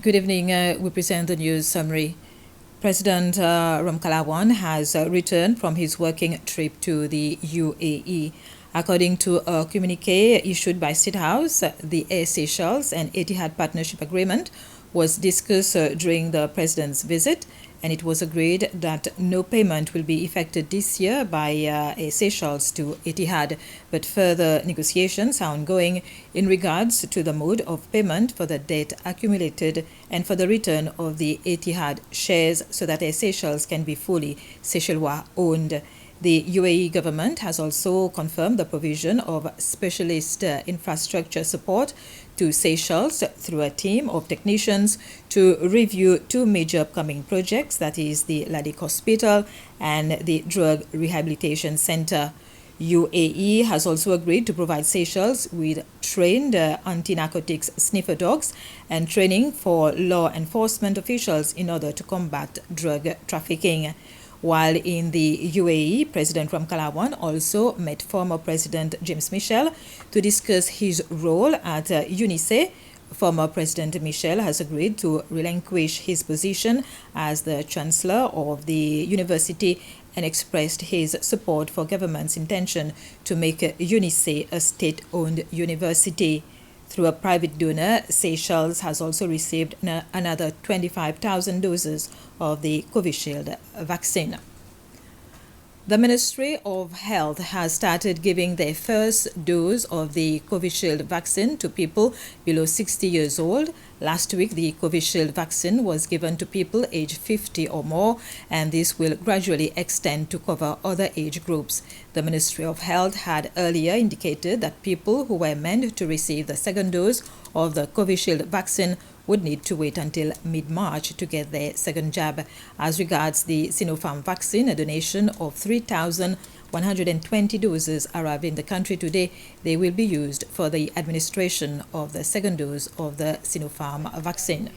Good evening. We present the news summary. President Ramkalawan has returned from his working trip to the UAE. According to a communique issued by State House, the Air Seychelles and Etihad Partnership Agreement was discussed during the president's visit, and it was agreed that no payment will be effected this year by Air Seychelles to Etihad, but further negotiations are ongoing in regards to the mode of payment for the debt accumulated and for the return of the Etihad shares so that Air Seychelles can be fully Seychellois owned. The UAE government has also confirmed the provision of specialist infrastructure support to Seychelles through a team of technicians to review two major upcoming projects, that is the Ladik Hospital and the Drug Rehabilitation Center. UAE has also agreed to provide Seychelles with trained anti-narcotics sniffer dogs and training for law enforcement officials in order to combat drug trafficking. While in the UAE, President Ramkalawan also met former President James Michel to discuss his role at UNICE. Former President Michel has agreed to relinquish his position as the Chancellor of the university and expressed his support for government's intention to make UNICE a state-owned university. Through a private donor, Seychelles has also received another 25,000 doses of the Covishield vaccine. The Ministry of Health has started giving their first dose of the Covishield vaccine to people below 60 years old. Last week, the Covishield vaccine was given to people aged 50 or more, and this will gradually extend to cover other age groups. The Ministry of Health had earlier indicated that people who were meant to receive the second dose of the Covishield vaccine would need to wait until mid-March to get their second jab. As regards the Sinopharm vaccine, a donation of 3,120 doses arrived in the country today. They will be used for the administration of the second dose of the Sinopharm vaccine.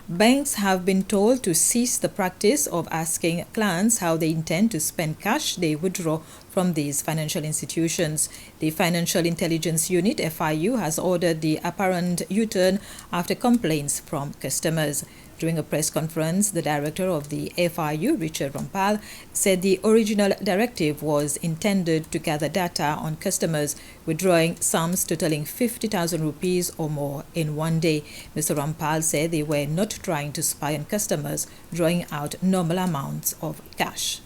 Banks have been told to cease the practice of asking clients how they intend to spend cash they withdraw from these financial institutions. The Financial Intelligence Unit, FiU, has ordered the apparent U-turn after complaints from customers. During a press conference, the director of the FiU, Richard Rampal, said the original directive was intended to gather data on customers withdrawing sums totaling 50,000 rupees or more in one day. Mr. Rampal said they were not trying to spy on customers drawing out normal amounts of cash.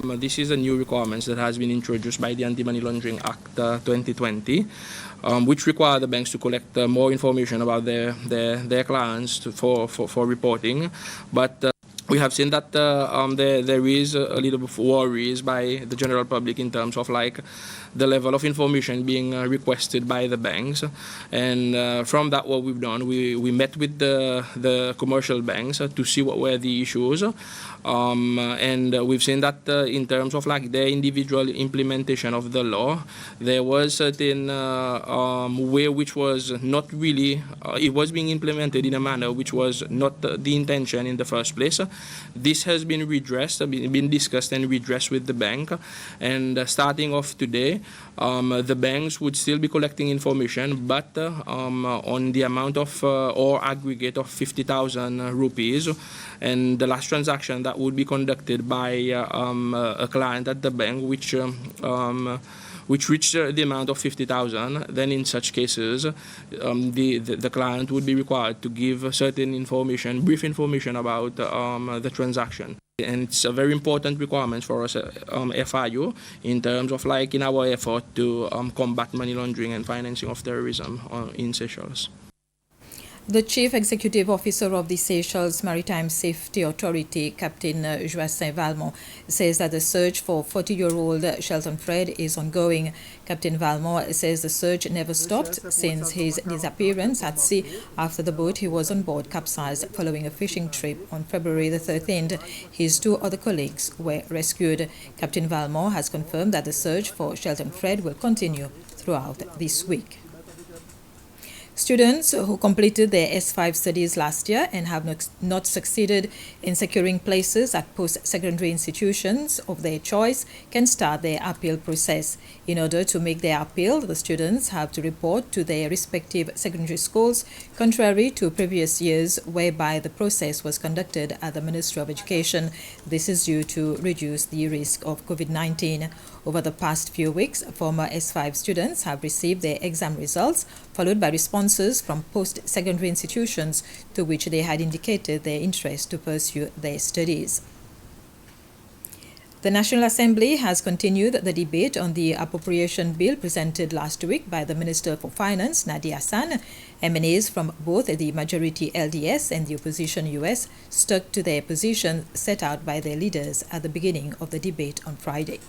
This is a new requirement that has been introduced by the AntiMoney Laundering Act 2020, which require the banks to collect more information about their clients for reporting. But we have seen that there is a little bit of worries by the general public in terms of like the level of information being requested by the banks, and from that what we've done, we met with the commercial banks to see what were the issues, and we've seen that in terms of like their individual implementation of the law, there was certain way which was not really it was being implemented in a manner which was not the intention in the first place. This has been redressed, been discussed and redressed with the bank, and starting off today, the banks would still be collecting information, but on the amount of or aggregate of 50,000 rupees, and the last transaction that would be conducted by a client at the bank which reached the amount of 50,000, then in such cases, the client would be required to give certain information, brief information about the transaction. And it's a very important requirement for us, FiU, in terms of like in our effort to combat money laundering and financing of terrorism in Seychelles. The Chief Executive Officer of the Seychelles Maritime Safety Authority, Captain Joassin Valmont, says that the search for 40-year-old Shelton Fred is ongoing. Captain Valmont says the search never stopped since his disappearance at sea after the boat he was on board capsized following a fishing trip on February the 13th. His two other colleagues were rescued. Captain Valmont has confirmed that the search for Shelton Fred will continue throughout this week. Students who completed their S5 studies last year and have not succeeded in securing places at post-secondary institutions of their choice can start their appeal process. In order to make their appeal, the students have to report to their respective secondary schools, contrary to previous years whereby the process was conducted at the Ministry of Education. This is due to reduce the risk of COVID-19. Over the past few weeks, former S5 students have received their exam results, followed by responses from post-secondary institutions to which they had indicated their interest to pursue their studies. The National Assembly has continued the debate on the appropriation bill presented last week by the Minister for Finance, Nadia Hassan. MNAs from both the majority LDS and the opposition US stuck to their position set out by their leaders at the beginning of the debate on Friday.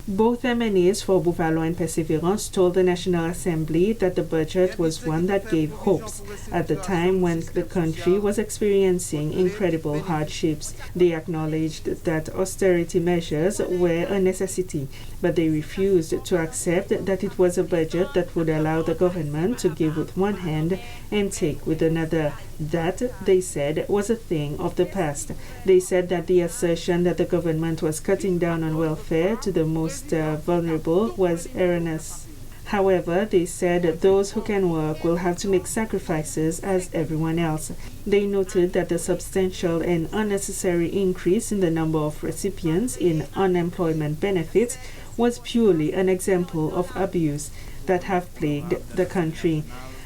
Both MNAs for Buffalo and Perseverance told the National Assembly that the budget was one that gave hopes at the time when the country was experiencing incredible hardships. They acknowledged that austerity measures were a necessity, but they refused to accept that it was a budget that would allow the government to give with one hand and take with another. That, they said, was a thing of the past. They said that the assertion that the government was cutting down on welfare to the most vulnerable was erroneous. However, they said those who can work will have to make sacrifices as everyone else. They noted that the substantial and unnecessary increase in the number of recipients in unemployment benefits was purely an example of abuse that have plagued the country.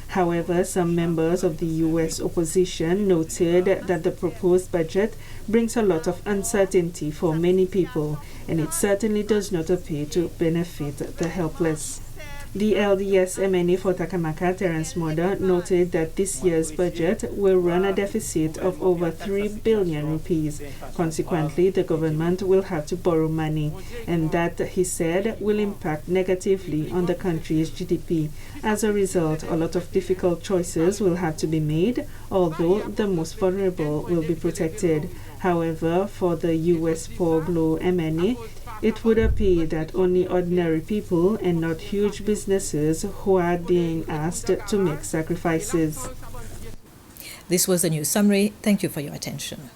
However, some members of the U.S. opposition noted that the proposed budget brings a lot of uncertainty for many people, and it certainly does not appear to benefit the helpless. The LDS MNA for Takamaka, Terence Moda, noted that this year's budget will run a deficit of over 3 billion rupees. Consequently, the government will have to borrow money, and that, he said, will impact negatively on the country's GDP. As a result, a lot of difficult choices will have to be made, although the most vulnerable will be protected. However, for the U.S. Poor Glow MNA, it would appear that only ordinary people and not huge businesses who are being asked to make sacrifices. This was the news summary. Thank you for your attention.